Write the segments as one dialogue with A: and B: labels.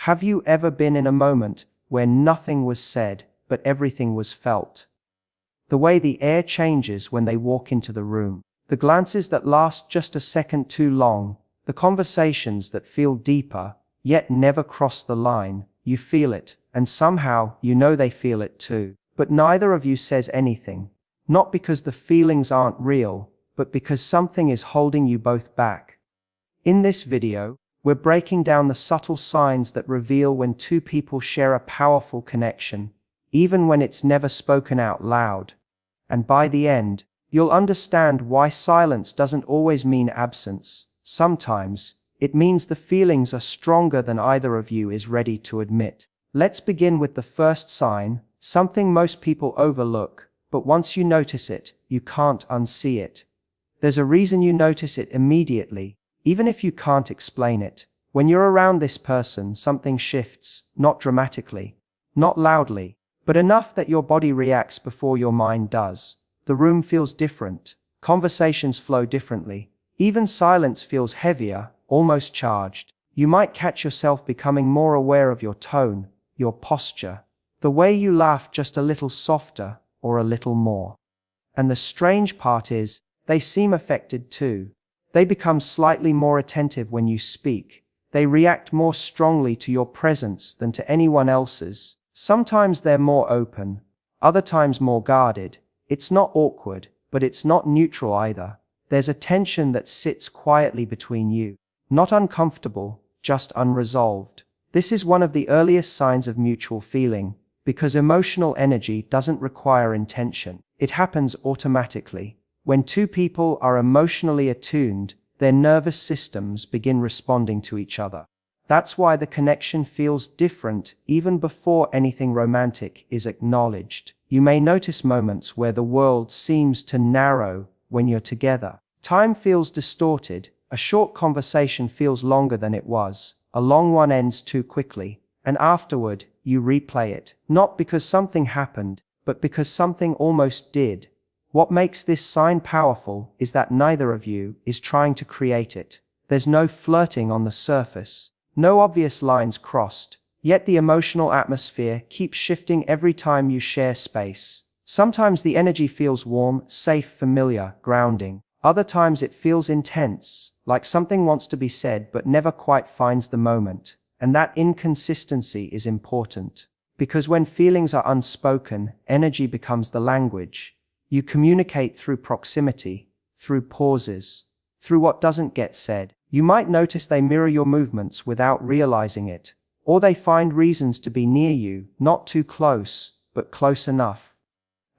A: Have you ever been in a moment where nothing was said, but everything was felt? The way the air changes when they walk into the room, the glances that last just a second too long, the conversations that feel deeper, yet never cross the line. You feel it, and somehow you know they feel it too. But neither of you says anything. Not because the feelings aren't real, but because something is holding you both back. In this video, we're breaking down the subtle signs that reveal when two people share a powerful connection, even when it's never spoken out loud. And by the end, you'll understand why silence doesn't always mean absence. Sometimes, it means the feelings are stronger than either of you is ready to admit. Let's begin with the first sign, something most people overlook, but once you notice it, you can't unsee it. There's a reason you notice it immediately, even if you can't explain it. When you're around this person, something shifts, not dramatically, not loudly, but enough that your body reacts before your mind does. The room feels different, conversations flow differently, even silence feels heavier, almost charged. You might catch yourself becoming more aware of your tone, your posture, the way you laugh just a little softer or a little more. And the strange part is, they seem affected too. They become slightly more attentive when you speak. They react more strongly to your presence than to anyone else's. Sometimes they're more open, other times more guarded. It's not awkward, but it's not neutral either. There's a tension that sits quietly between you. Not uncomfortable, just unresolved. This is one of the earliest signs of mutual feeling, because emotional energy doesn't require intention. It happens automatically. When two people are emotionally attuned, their nervous systems begin responding to each other. That's why the connection feels different even before anything romantic is acknowledged. You may notice moments where the world seems to narrow when you're together. Time feels distorted. A short conversation feels longer than it was. A long one ends too quickly. And afterward, you replay it. Not because something happened, but because something almost did. What makes this sign powerful is that neither of you is trying to create it. There's no flirting on the surface, no obvious lines crossed, yet the emotional atmosphere keeps shifting every time you share space. Sometimes the energy feels warm, safe, familiar, grounding. Other times it feels intense, like something wants to be said but never quite finds the moment. And that inconsistency is important, because when feelings are unspoken, energy becomes the language. You communicate through proximity, through pauses, through what doesn't get said. You might notice they mirror your movements without realizing it, or they find reasons to be near you, not too close, but close enough.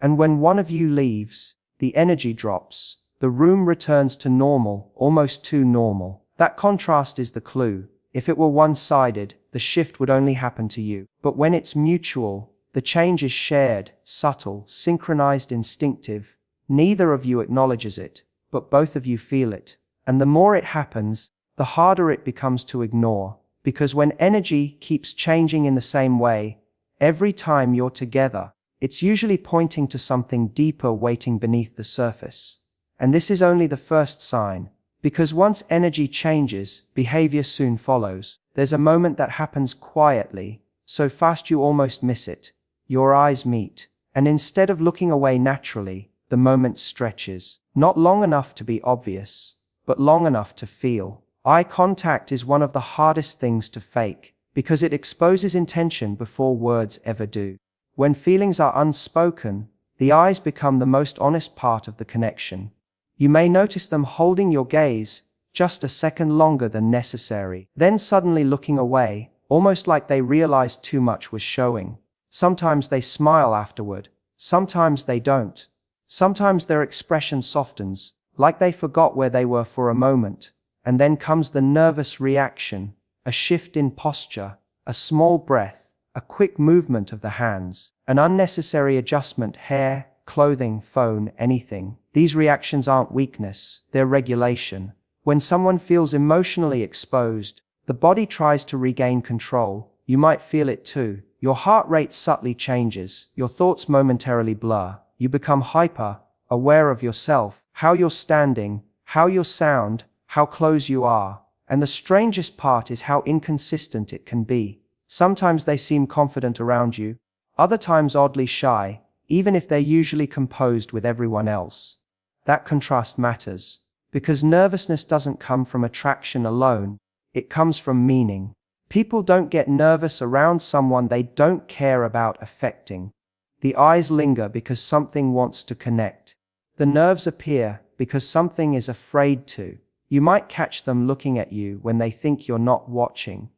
A: And when one of you leaves, the energy drops. The room returns to normal, almost too normal. That contrast is the clue. If it were one-sided, the shift would only happen to you. But when it's mutual, the change is shared, subtle, synchronized, instinctive. Neither of you acknowledges it, but both of you feel it. And the more it happens, the harder it becomes to ignore. Because when energy keeps changing in the same way, every time you're together, it's usually pointing to something deeper waiting beneath the surface. And this is only the first sign. Because once energy changes, behavior soon follows. There's a moment that happens quietly, so fast you almost miss it. Your eyes meet, and instead of looking away naturally, the moment stretches. Not long enough to be obvious, but long enough to feel. Eye contact is one of the hardest things to fake, because it exposes intention before words ever do. When feelings are unspoken, the eyes become the most honest part of the connection. You may notice them holding your gaze just a second longer than necessary, then suddenly looking away, almost like they realized too much was showing. Sometimes they smile afterward, sometimes they don't. Sometimes their expression softens, like they forgot where they were for a moment. And then comes the nervous reaction, a shift in posture, a small breath, a quick movement of the hands, an unnecessary adjustment, hair, clothing, phone, anything. These reactions aren't weakness, they're regulation. When someone feels emotionally exposed, the body tries to regain control. You might feel it too. Your heart rate subtly changes, your thoughts momentarily blur. You become hyper, aware of yourself, how you're standing, how you sound, how close you are. And the strangest part is how inconsistent it can be. Sometimes they seem confident around you, other times oddly shy, even if they're usually composed with everyone else. That contrast matters, because nervousness doesn't come from attraction alone, it comes from meaning. People don't get nervous around someone they don't care about affecting. The eyes linger because something wants to connect. The nerves appear because something is afraid to. You might catch them looking at you when they think you're not watching.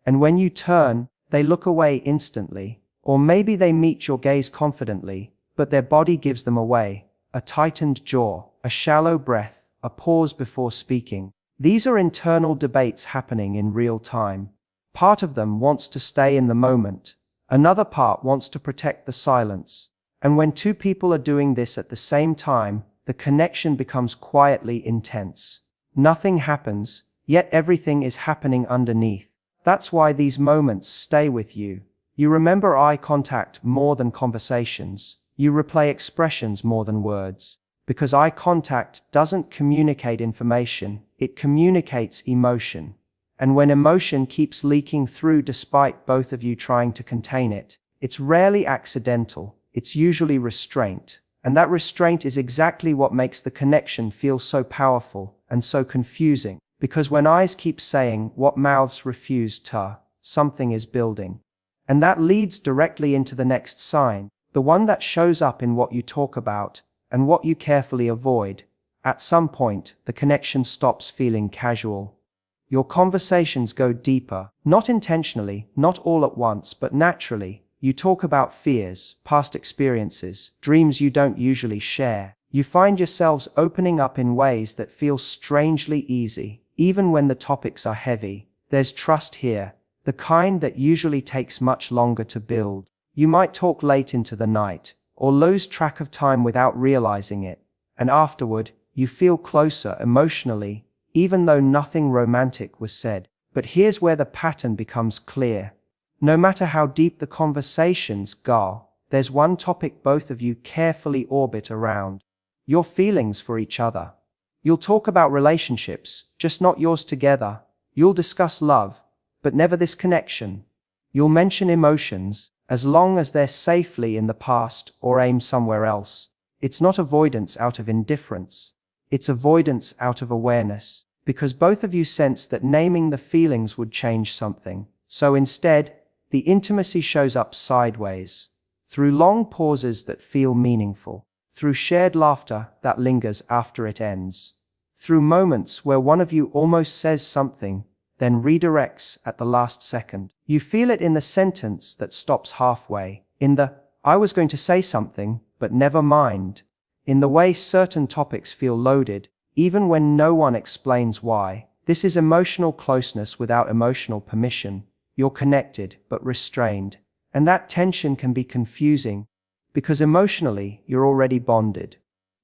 A: And when you turn, they look away instantly. Or maybe they meet your gaze confidently, but their body gives them away. A tightened jaw, a shallow breath, a pause before speaking. These are internal debates happening in real time. Part of them wants to stay in the moment. Another part wants to protect the silence. And when two people are doing this at the same time, the connection becomes quietly intense. Nothing happens, yet everything is happening underneath. That's why these moments stay with you. You remember eye contact more than conversations. You replay expressions more than words. Because eye contact doesn't communicate information, it communicates emotion. And when emotion keeps leaking through despite both of you trying to contain it, it's rarely accidental, it's usually restraint. And that restraint is exactly what makes the connection feel so powerful and so confusing. Because when eyes keep saying what mouths refuse to, something is building. And that leads directly into the next sign, the one that shows up in what you talk about and what you carefully avoid. At some point, the connection stops feeling casual. Your conversations go deeper, not intentionally, not all at once, but naturally. You talk about fears, past experiences, dreams you don't usually share. You find yourselves opening up in ways that feel strangely easy, even when the topics are heavy. There's trust here, the kind that usually takes much longer to build. You might talk late into the night, or lose track of time without realizing it, and afterward, you feel closer emotionally, even though nothing romantic was said. But here's where the pattern becomes clear. No matter how deep the conversations go, there's one topic both of you carefully orbit around: your feelings for each other. You'll talk about relationships, just not yours together. You'll discuss love, but never this connection. You'll mention emotions, as long as they're safely in the past or aim somewhere else. It's not avoidance out of indifference. It's avoidance out of awareness, because both of you sense that naming the feelings would change something. So instead, the intimacy shows up sideways, through long pauses that feel meaningful, through shared laughter that lingers after it ends, through moments where one of you almost says something, then redirects at the last second. You feel it in the sentence that stops halfway, in the "I was going to say something, but never mind," in the way certain topics feel loaded, even when no one explains why. This is emotional closeness without emotional permission. You're connected, but restrained. And that tension can be confusing, because emotionally, you're already bonded.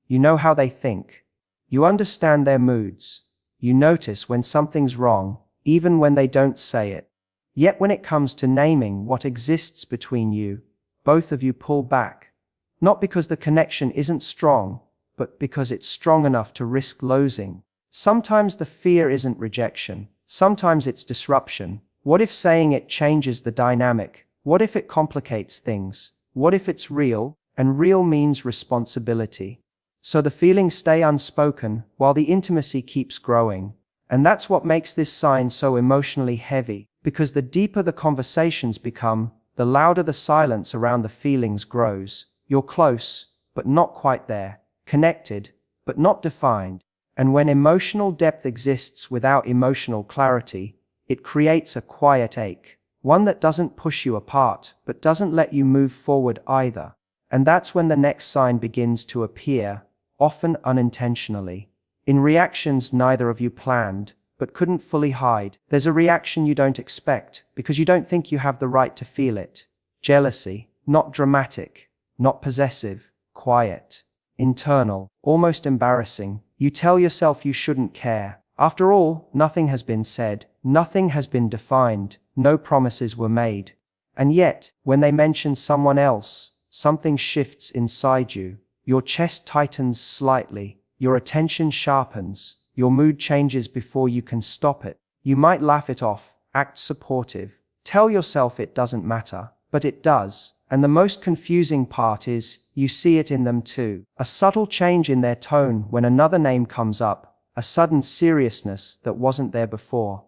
A: You know how they think. You understand their moods. You notice when something's wrong, even when they don't say it. Yet when it comes to naming what exists between you, both of you pull back. Not because the connection isn't strong, but because it's strong enough to risk losing. Sometimes the fear isn't rejection. Sometimes it's disruption. What if saying it changes the dynamic? What if it complicates things? What if it's real? And real means responsibility. So the feelings stay unspoken while the intimacy keeps growing. And that's what makes this sign so emotionally heavy, because the deeper the conversations become, the louder the silence around the feelings grows. You're close, but not quite there. Connected, but not defined. And when emotional depth exists without emotional clarity, it creates a quiet ache, one that doesn't push you apart, but doesn't let you move forward either. And that's when the next sign begins to appear, often unintentionally. In reactions neither of you planned, but couldn't fully hide. There's a reaction you don't expect, because you don't think you have the right to feel it. Jealousy, not dramatic, not possessive, quiet, internal, almost embarrassing. You tell yourself you shouldn't care. After all, nothing has been said, nothing has been defined, no promises were made. And yet, when they mention someone else, something shifts inside you. Your chest tightens slightly, your attention sharpens, your mood changes before you can stop it. You might laugh it off, act supportive, Tell yourself it doesn't matter, but it does. And the most confusing part is, you see it in them too. A subtle change in their tone when another name comes up, a sudden seriousness that wasn't there before.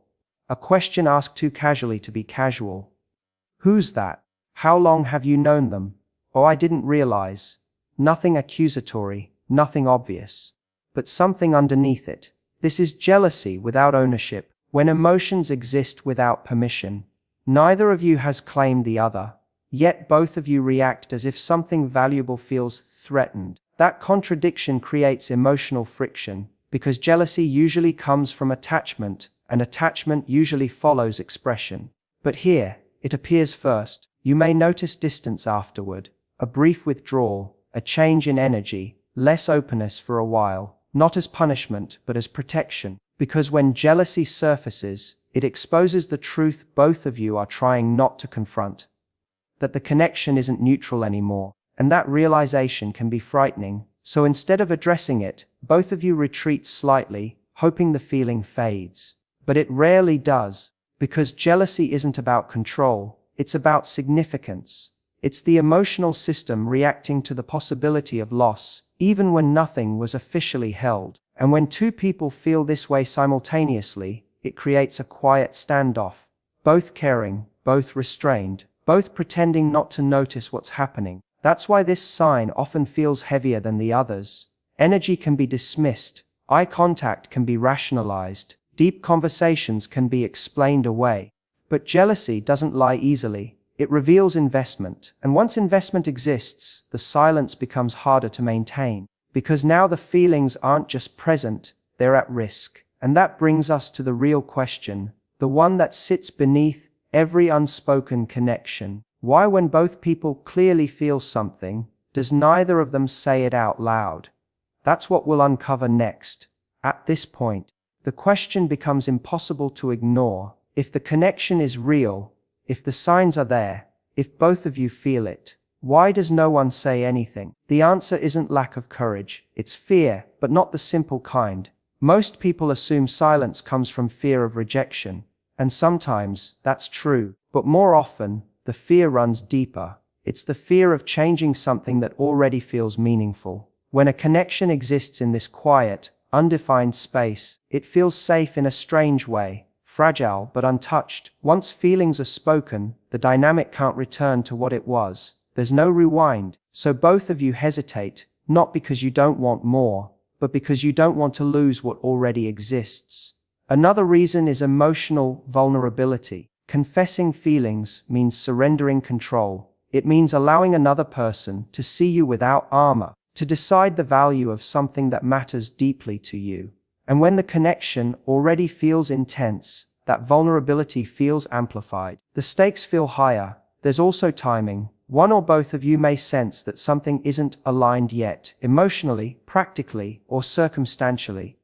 A: A question asked too casually to be casual. Who's that? How long have you known them? Oh, I didn't realize. Nothing accusatory, nothing obvious. But something underneath it. This is jealousy without ownership, when emotions exist without permission. Neither of you has claimed the other, yet both of you react as if something valuable feels threatened. That contradiction creates emotional friction, because jealousy usually comes from attachment, and attachment usually follows expression. But here, it appears first. You may notice distance afterward, a brief withdrawal, a change in energy, less openness for a while, not as punishment but as protection. Because when jealousy surfaces, it exposes the truth both of you are trying not to confront. That the connection isn't neutral anymore, and that realization can be frightening. So instead of addressing it, both of you retreat slightly, hoping the feeling fades. But it rarely does, because jealousy isn't about control, it's about significance. It's the emotional system reacting to the possibility of loss, even when nothing was officially held. And when two people feel this way simultaneously, it creates a quiet standoff. Both caring, both restrained, both pretending not to notice what's happening. That's why this sign often feels heavier than the others. Energy can be dismissed, eye contact can be rationalized, deep conversations can be explained away. But jealousy doesn't lie easily. It reveals investment, and once investment exists, the silence becomes harder to maintain. Because now the feelings aren't just present, they're at risk. And that brings us to the real question, the one that sits beneath every unspoken connection. Why, when both people clearly feel something, does neither of them say it out loud? That's what we'll uncover next. At this point, the question becomes impossible to ignore. If the connection is real, if the signs are there, if both of you feel it, why does no one say anything? The answer isn't lack of courage, it's fear, but not the simple kind. Most people assume silence comes from fear of rejection, and sometimes that's true, but more often, the fear runs deeper. It's the fear of changing something that already feels meaningful. When a connection exists in this quiet, undefined space, it feels safe in a strange way. Fragile but untouched. Once feelings are spoken, the dynamic can't return to what it was. There's no rewind. So both of you hesitate, not because you don't want more, but because you don't want to lose what already exists. Another reason is emotional vulnerability. Confessing feelings means surrendering control. It means allowing another person to see you without armor, to decide the value of something that matters deeply to you. And when the connection already feels intense, that vulnerability feels amplified. The stakes feel higher. There's also timing. One or both of you may sense that something isn't aligned yet, emotionally, practically, or circumstantially.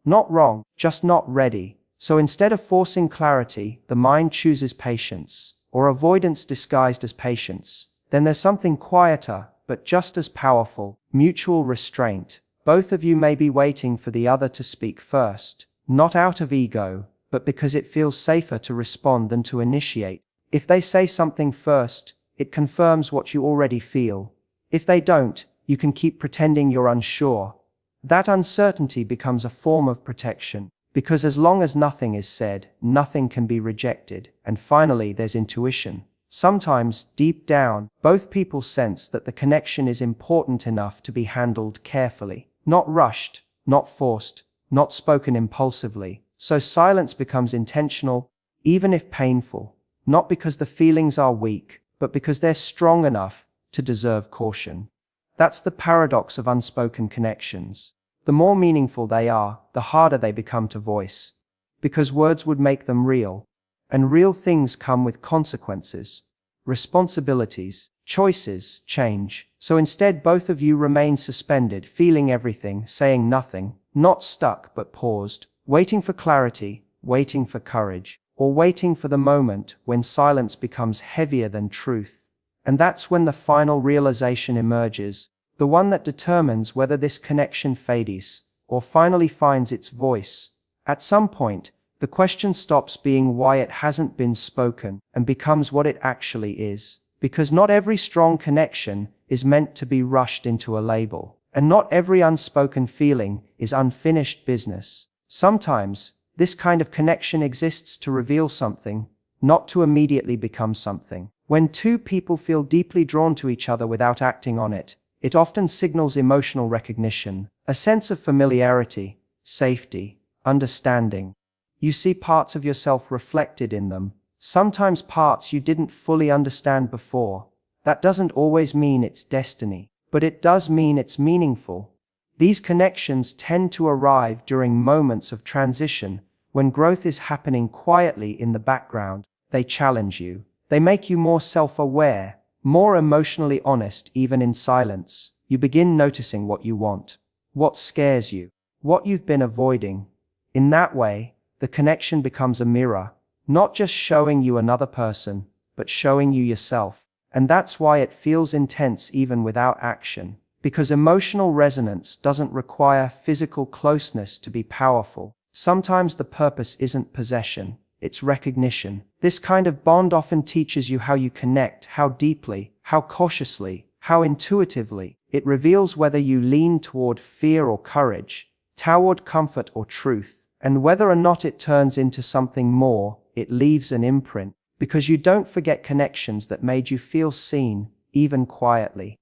A: Not wrong, just not ready. So instead of forcing clarity, the mind chooses patience, or avoidance disguised as patience. Then there's something quieter, but just as powerful, mutual restraint. Both of you may be waiting for the other to speak first, not out of ego, but because it feels safer to respond than to initiate. If they say something first, it confirms what you already feel. If they don't, you can keep pretending you're unsure. That uncertainty becomes a form of protection, because as long as nothing is said, nothing can be rejected. And finally, there's intuition. Sometimes, deep down, both people sense that the connection is important enough to be handled carefully. Not rushed, not forced, not spoken impulsively. So silence becomes intentional, even if painful. Not because the feelings are weak, but because they're strong enough to deserve caution. That's the paradox of unspoken connections. The more meaningful they are, the harder they become to voice. Because words would make them real. And real things come with consequences, responsibilities, choices, change. So instead both of you remain suspended, feeling everything, saying nothing, not stuck but paused, waiting for clarity, waiting for courage, or waiting for the moment when silence becomes heavier than truth. And that's when the final realization emerges, the one that determines whether this connection fades, or finally finds its voice. At some point, The question stops being why it hasn't been spoken and becomes what it actually is. Because not every strong connection is meant to be rushed into a label. And not every unspoken feeling is unfinished business. Sometimes, this kind of connection exists to reveal something, not to immediately become something. When two people feel deeply drawn to each other without acting on it, it often signals emotional recognition, a sense of familiarity, safety, understanding. You see parts of yourself reflected in them, sometimes parts you didn't fully understand before. That doesn't always mean it's destiny, but it does mean it's meaningful. These connections tend to arrive during moments of transition, when growth is happening quietly in the background. They challenge you. They make you more self-aware, more emotionally honest even in silence. You begin noticing what you want, what scares you, what you've been avoiding. In that way, the connection becomes a mirror, not just showing you another person, but showing you yourself. And that's why it feels intense even without action. Because emotional resonance doesn't require physical closeness to be powerful. Sometimes the purpose isn't possession, it's recognition. This kind of bond often teaches you how you connect, how deeply, how cautiously, how intuitively. It reveals whether you lean toward fear or courage, toward comfort or truth, and whether or not it turns into something more. It leaves an imprint, because you don't forget connections that made you feel seen, even quietly.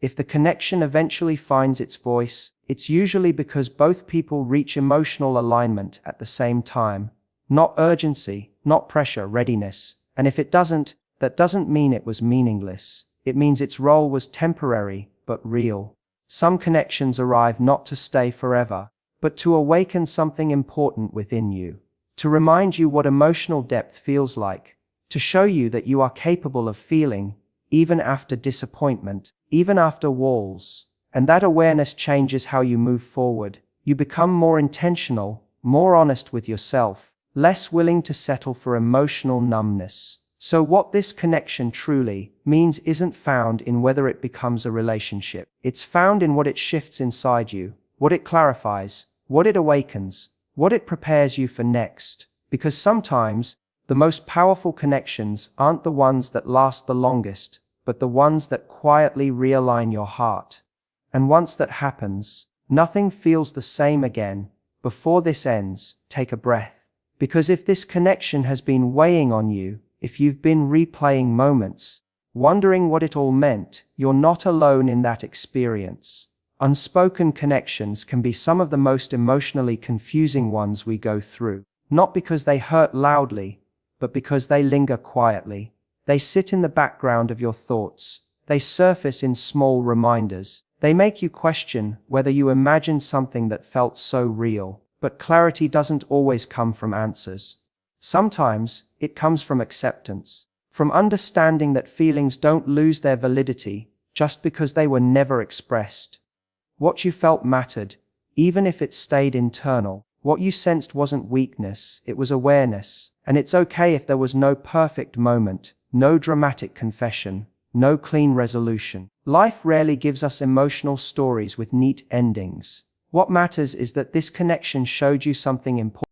A: If the connection eventually finds its voice, it's usually because both people reach emotional alignment at the same time. Not urgency, not pressure, readiness. And if it doesn't, that doesn't mean it was meaningless. It means its role was temporary, but real. Some connections arrive not to stay forever, but to awaken something important within you. To remind you what emotional depth feels like. To show you that you are capable of feeling, even after disappointment, even after walls. And that awareness changes how you move forward. You become more intentional, more honest with yourself, less willing to settle for emotional numbness. So what this connection truly means isn't found in whether it becomes a relationship. It's found in what it shifts inside you, what it clarifies, what it awakens, what it prepares you for next. Because sometimes, the most powerful connections aren't the ones that last the longest, but the ones that quietly realign your heart. And once that happens, nothing feels the same again. Before this ends, take a breath. Because if this connection has been weighing on you, if you've been replaying moments, wondering what it all meant, you're not alone in that experience. Unspoken connections can be some of the most emotionally confusing ones we go through. Not because they hurt loudly, but because they linger quietly. They sit in the background of your thoughts. They surface in small reminders. They make you question whether you imagined something that felt so real. But clarity doesn't always come from answers. Sometimes, it comes from acceptance. From understanding that feelings don't lose their validity just because they were never expressed. What you felt mattered, even if it stayed internal. What you sensed wasn't weakness, it was awareness. And it's okay if there was no perfect moment, no dramatic confession, no clean resolution. Life rarely gives us emotional stories with neat endings. What matters is that this connection showed you something important.